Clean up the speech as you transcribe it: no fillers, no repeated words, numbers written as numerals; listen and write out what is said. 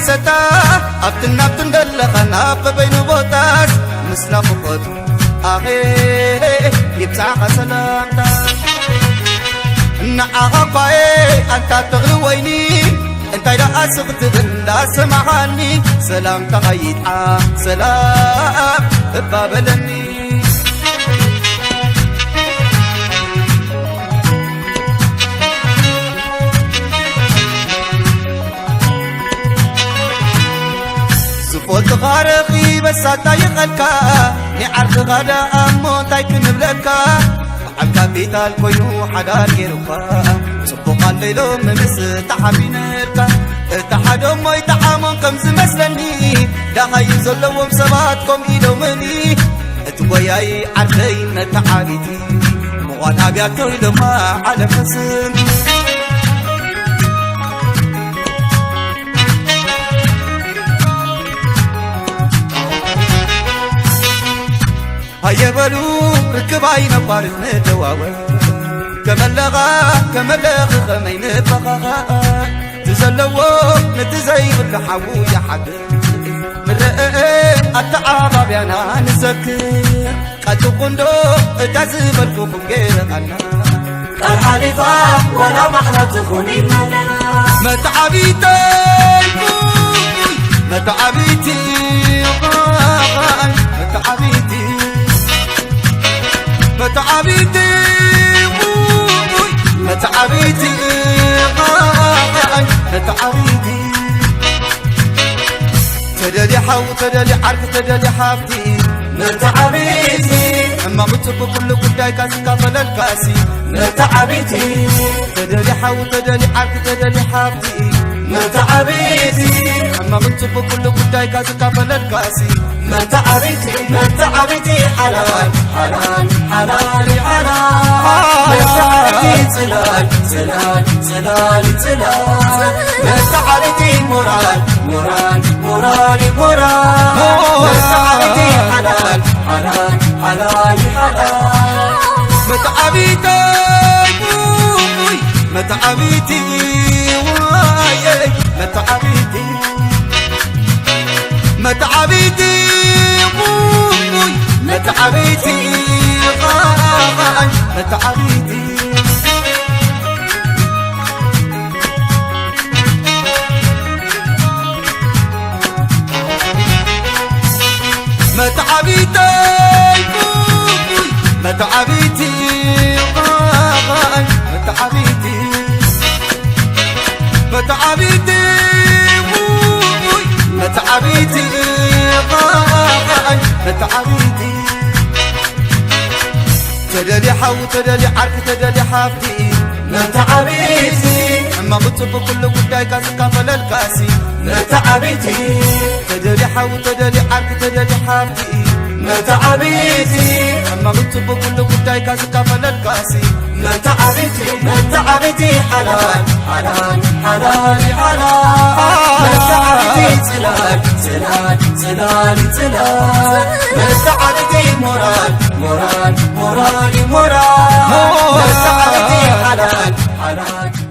ستا أبتنا بتندلخنا ببين بوتاس مسنا فقط أخي يبساق سلامتا نعاها باي أنت تغلويني انت إذا أسغت لا سمعني سلام تغيد سلام بابلني زفوت غارقي بس تايقلكا نعرف غدا أمو تايكن بلكا عبكا بيتال كوينو حدار كيروكا صبوقا الليلو ممس تحبينركا اتحادهم ويتحامون كم زمسلني دا يزلوهم سباتكم إيدو مني اتوياي عرفين متعابيتي مغان أبياتو لما على فسن هيا بلو ركباي نبارز ندواوي كملغا خمين بغاغا تزلوو نتزيب اللحاو يا حد مرئي التعابا بيانا نسكر قاتو قندو تازب الكوكو غير غنا قال حليفا ولا محنا تخوني مانا متعبيتي متعبيتي متعبيتي متعبيتي متعبيتي متعبيتي تدلي حو تدلي عرك تدلي حافتي متعبيتي أما بتبو كل قداي كاسي كافل الكاسي متعبيتي تدلي حو تدلي عرك تدلي حافتي متعبيتي أما بتبو كل قداي كاسي كافل الكاسي متعبيتي حلال حلال حلال حلال متعبيتي سلال سلال سلال سلال متعبيتي مراد مراد مراد مراد متعبيتي حلال حلال حلال حلال متعبيتي متعبيتي متعبيتي متعبيتي متعبيتي متعبيتي متعبيتي متعبيتي متعبيتي متعبيتي متعبيتي متعبيتي تدلي حو تدلي عرك تدلي حافتي متعبيتي أما بتبو كل قداي كاسي كافل الكاسي متعبيتي تدلي حو تدلي عرك تدلي حافتي متعبيتي أما بتبو كل قداي كاسي كافل الكاسي متعبيتي حلال حلال حلال حلال متعبيتي سلال سلال سلال سلال متعبيتي مراد مراد مراد مراد متعبيتي حلال حلال